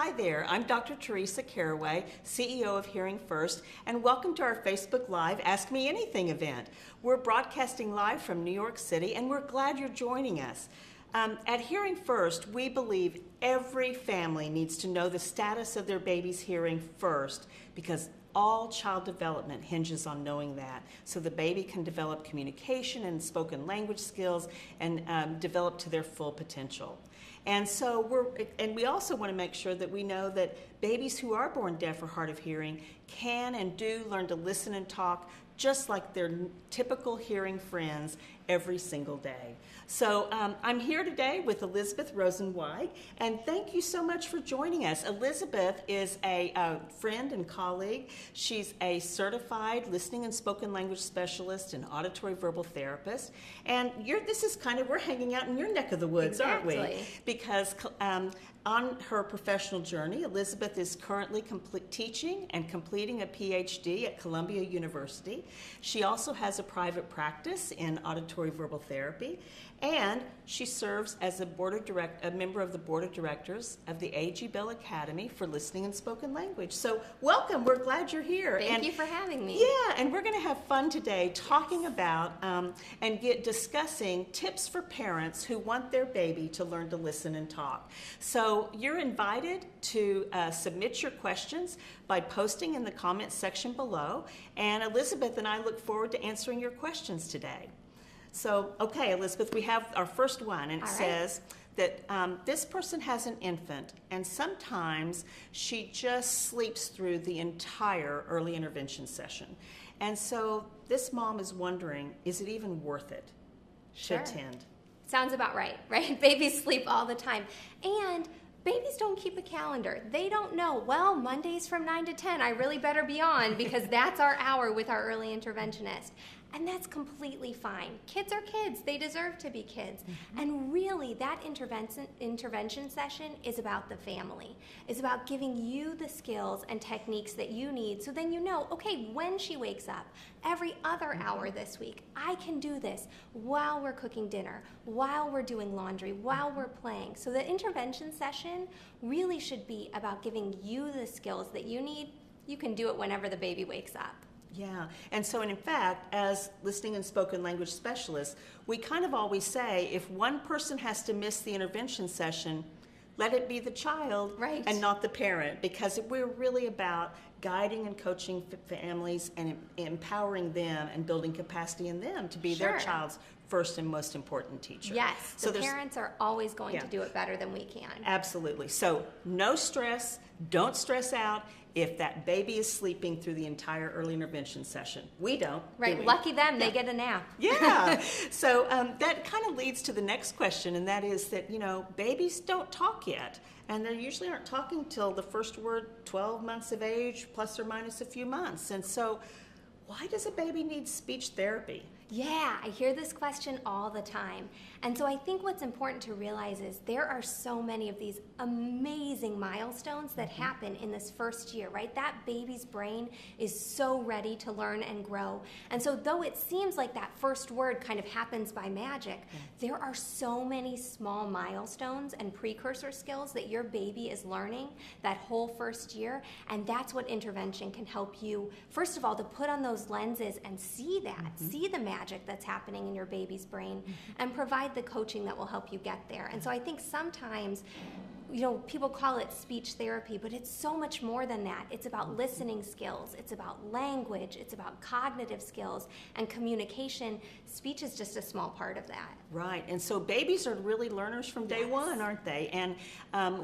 Hi there, I'm Dr. Teresa Caraway, CEO of Hearing First, and welcome to our Facebook Live Ask Me Anything event. We're broadcasting live from New York City, and we're glad you're joining us. At Hearing First, we believe every family needs to know the status of their baby's hearing first, because all child development hinges on knowing that, so the baby can develop communication and spoken language skills and develop to their full potential. And so we also want to make sure that we know that babies who are born deaf or hard of hearing can and do learn to listen and talk just like their typical hearing friends every single day. So I'm here today with Elizabeth Rosenzweig, and thank you so much for joining us. Elizabeth is a friend and colleague. She's a certified listening and spoken language specialist and auditory verbal therapist. And we're hanging out in your neck of the woods, Exactly. aren't we? Because on her professional journey, Elizabeth is currently teaching and completing a PhD at Columbia University. She also has a private practice in auditory verbal therapy, and she serves as a member of the board of directors of the A.G. Bell Academy for Listening and Spoken Language. So welcome, we're glad you're here. Thank you for having me. Yeah, and we're going to have fun today talking about and discussing tips for parents who want their baby to learn to listen and talk. So you're invited to submit your questions by posting in the comments section below, and Elizabeth and I look forward to answering your questions today. So, okay, Elizabeth, we have our first one, and it says that this person has an infant, and sometimes she just sleeps through the entire early intervention session. And so this mom is wondering, is it even worth it to attend? Sounds about right? Babies sleep all the time. And babies don't keep a calendar. They don't know, well, Mondays from 9 to 10, I really better be on because that's our hour with our early interventionist. And that's completely fine. Kids are kids. They deserve to be kids. Mm-hmm. And really, that intervention session is about the family. It's about giving you the skills and techniques that you need so then you know, okay, when she wakes up, every other hour this week, I can do this while we're cooking dinner, while we're doing laundry, while we're playing. So the intervention session really should be about giving you the skills that you need. You can do it whenever the baby wakes up. Yeah, and so in fact, as listening and spoken language specialists, we kind of always say if one person has to miss the intervention session, let it be the child and not the parent, because we're really about guiding and coaching families and empowering them and building capacity in them to be their child's first and most important teacher. Yes, so the parents are always going to do it better than we can. Absolutely. So no stress, don't stress out if that baby is sleeping through the entire early intervention session. We don't. Right, do we? Lucky them, they get a nap. Yeah. So that kind of leads to the next question, and that is that, babies don't talk yet. And they usually aren't talking till the first word 12 months of age, plus or minus a few months. And so why does a baby need speech therapy? Yeah, I hear this question all the time. And so I think what's important to realize is there are so many of these amazing milestones that happen in this first year, right? That baby's brain is so ready to learn and grow. And so though it seems like that first word kind of happens by magic, there are so many small milestones and precursor skills that your baby is learning that whole first year. And that's what intervention can help you, first of all, to put on those lenses and see that, see the magic that's happening in your baby's brain, and provide the coaching that will help you get there. And so I think sometimes, people call it speech therapy, but it's so much more than that. It's about listening skills, it's about language, it's about cognitive skills and communication. Speech is just a small part of that. Right, and so babies are really learners from day one, aren't they? And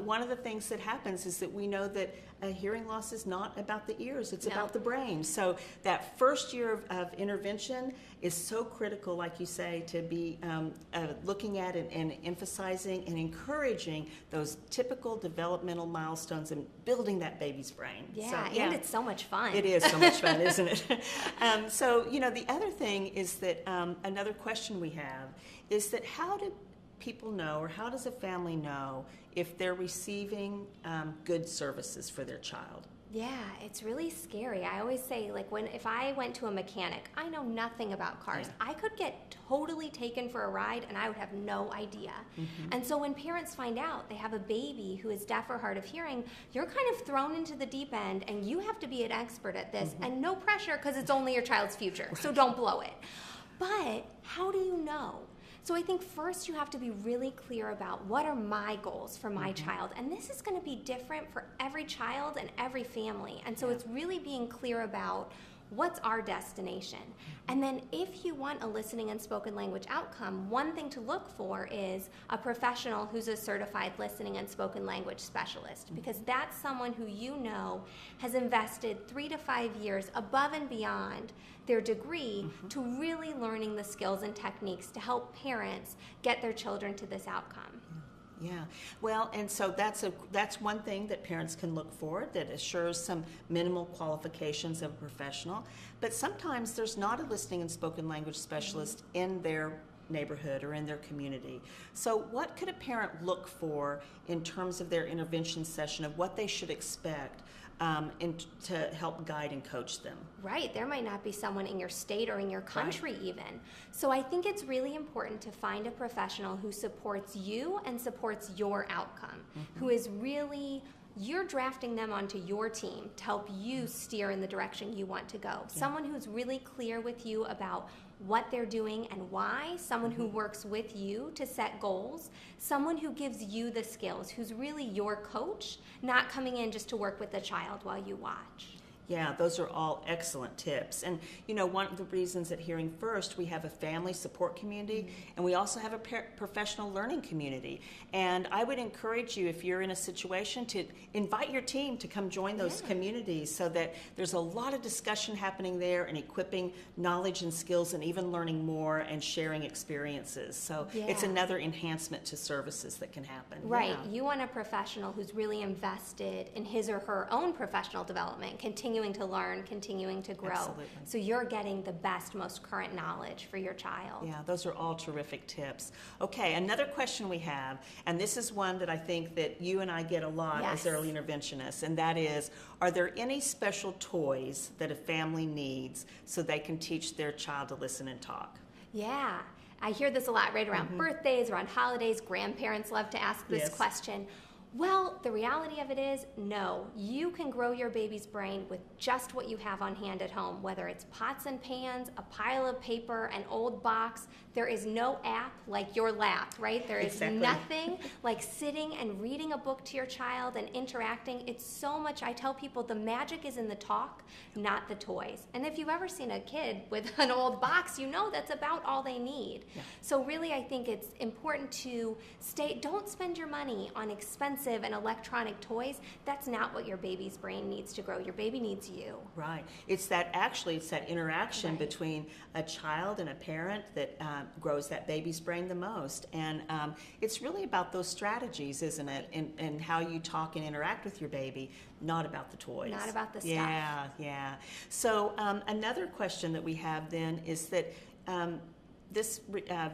one of the things that happens is that we know that hearing loss is not about the ears, it's about the brain. So that first year of intervention is so critical, like you say, to be looking at and emphasizing and encouraging those typical developmental milestones and building that baby's brain. And it's so much fun. It is so much fun, isn't it? The other thing is that another question we have is that how do people know, or how does a family know if they're receiving good services for their child? Yeah, it's really scary. I always say, like, if I went to a mechanic, I know nothing about cars. Yeah. I could get totally taken for a ride and I would have no idea. And so when parents find out they have a baby who is deaf or hard of hearing, you're kind of thrown into the deep end and you have to be an expert at this, and no pressure because it's only your child's future. So don't blow it. But how do you know? So I think first you have to be really clear about what are my goals for my child. And this is going to be different for every child and every family. And so it's really being clear about what's our destination. And then if you want a listening and spoken language outcome, one thing to look for is a professional who's a certified listening and spoken language specialist, because that's someone who you know has invested 3 to 5 years above and beyond their degree to really learning the skills and techniques to help parents get their children to this outcome. Yeah, well, and so that's one thing that parents can look for that assures some minimal qualifications of a professional. But sometimes there's not a listening and spoken language specialist in their neighborhood or in their community. So what could a parent look for in terms of their intervention session of what they should expect and to help guide and coach them? Right, there might not be someone in your state or in your country even. So I think it's really important to find a professional who supports you and supports your outcome, who is really, you're drafting them onto your team to help you steer in the direction you want to go. Someone who's really clear with you about what they're doing and why, someone who works with you to set goals, someone who gives you the skills, who's really your coach, not coming in just to work with the child while you watch. Yeah, those are all excellent tips. And, you know, one of the reasons at Hearing First, we have a family support community, and we also have a professional learning community. And I would encourage you, if you're in a situation, to invite your team to come join those communities so that there's a lot of discussion happening there and equipping knowledge and skills and even learning more and sharing experiences. So it's another enhancement to services that can happen. Right. You want a professional who's really invested in his or her own professional development, continuing to learn, continuing to grow. Absolutely. So you're getting the best, most current knowledge for your child. Yeah, those are all terrific tips. Okay, another question we have, and this is one that I think that you and I get a lot as early interventionists, and that is, are there any special toys that a family needs so they can teach their child to listen and talk? Yeah, I hear this a lot right around birthdays, around holidays. Grandparents love to ask this question. Well, the reality of it is, no. You can grow your baby's brain with just what you have on hand at home, whether it's pots and pans, a pile of paper, an old box. There is no app like your lap, right? There is nothing like sitting and reading a book to your child and interacting. It's so much, I tell people, the magic is in the talk, not the toys. And if you've ever seen a kid with an old box, you know that's about all they need. So really, I think it's important to don't spend your money on expensive and electronic toys. That's not what your baby's brain needs to grow. Your baby needs you. Right. It's that interaction between a child and a parent that grows that baby's brain the most. And it's really about those strategies, isn't it? And how you talk and interact with your baby, not about the toys. Not about the stuff. Yeah. So another question that we have then is that this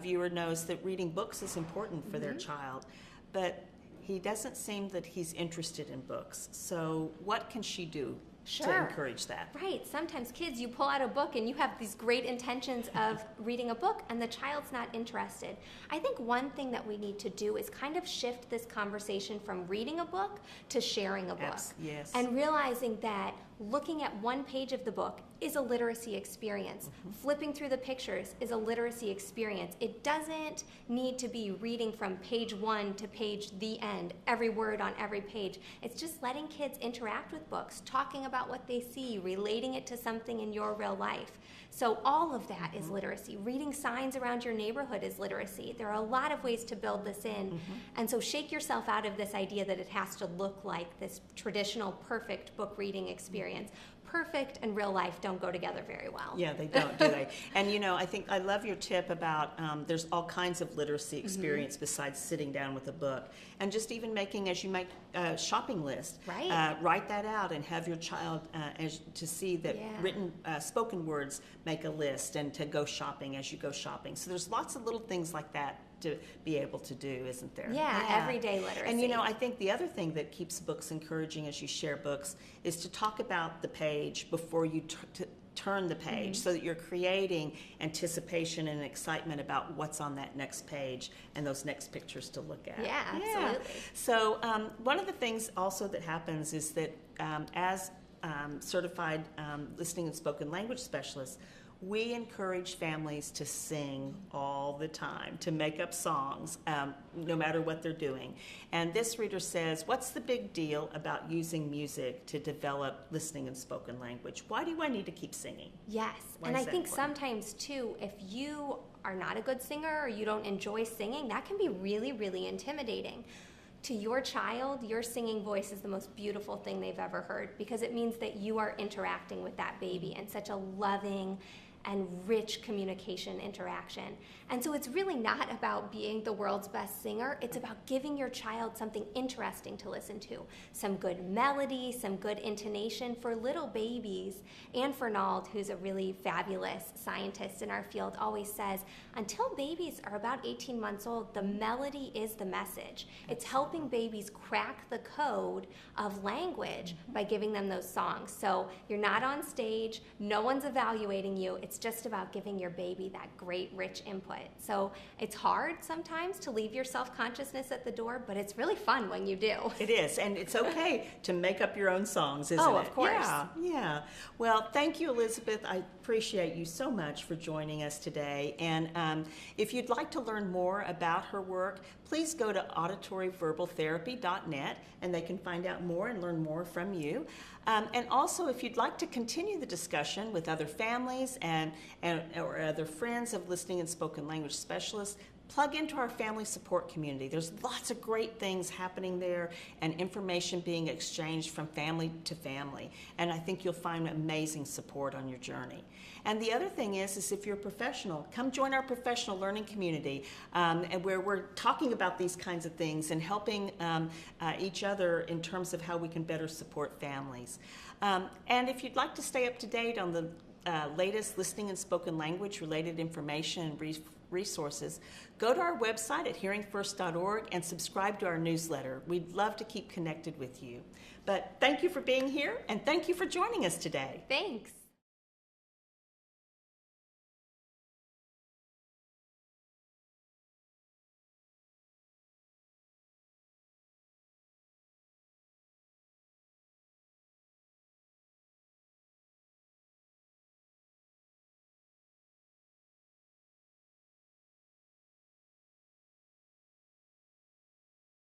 viewer knows that reading books is important for their child, but he doesn't seem that he's interested in books. So what can she do to encourage that? Right. Sometimes kids, you pull out a book and you have these great intentions of reading a book and the child's not interested. I think one thing that we need to do is kind of shift this conversation from reading a book to sharing a book. Yes. And realizing that looking at one page of the book is a literacy experience. Flipping through the pictures is a literacy experience. It doesn't need to be reading from page 1 to page the end, every word on every page. It's just letting kids interact with books, talking about what they see, relating it to something in your real life. So all of that is literacy. Reading signs around your neighborhood is literacy. There are a lot of ways to build this in. And so shake yourself out of this idea that it has to look like this traditional perfect book reading experience. Perfect and real life don't go together very well. Yeah, they don't, do they? And you know, I love your tip about there's all kinds of literacy experience besides sitting down with a book. And just even making, as you make a shopping list, write that out and have your child to see that written, spoken words make a list and to go shopping as you go shopping. So there's lots of little things like that to be able to do, isn't there? Yeah, everyday literacy. And you know, I think the other thing that keeps books encouraging as you share books is to talk about the page before you turn the page, so that you're creating anticipation and excitement about what's on that next page and those next pictures to look at. Yeah, absolutely. So one of the things also that happens is that as certified listening and spoken language specialists, we encourage families to sing all the time, to make up songs, no matter what they're doing. And this reader says, what's the big deal about using music to develop listening and spoken language? Why do I need to keep singing? Yes, and I think sometimes too, if you are not a good singer or you don't enjoy singing, that can be really, really intimidating. To your child, your singing voice is the most beautiful thing they've ever heard, because it means that you are interacting with that baby in such a loving and rich communication interaction. And so it's really not about being the world's best singer. It's about giving your child something interesting to listen to. Some good melody, some good intonation. For little babies, Anne Fernald, who's a really fabulous scientist in our field, always says, until babies are about 18 months old, the melody is the message. It's helping babies crack the code of language by giving them those songs. So you're not on stage, no one's evaluating you. It's just about giving your baby that great, rich input. So it's hard sometimes to leave your self-consciousness at the door, but it's really fun when you do. It is, and it's okay to make up your own songs, isn't it? Oh, of course. Yeah. Well, thank you, Elizabeth. I appreciate you so much for joining us today. And if you'd like to learn more about her work, please go to auditoryverbaltherapy.net, and they can find out more and learn more from you. And also, if you'd like to continue the discussion with other families or other friends of listening and spoken language specialists, plug into our family support community. There's lots of great things happening there and information being exchanged from family to family. And I think you'll find amazing support on your journey. And the other thing is if you're a professional, come join our professional learning community, and where we're talking about these kinds of things and helping each other in terms of how we can better support families. And if you'd like to stay up to date on the latest listening and spoken language related information and resources, go to our website at hearingfirst.org and subscribe to our newsletter. We'd love to keep connected with you. But thank you for being here, and thank you for joining us today. Thanks.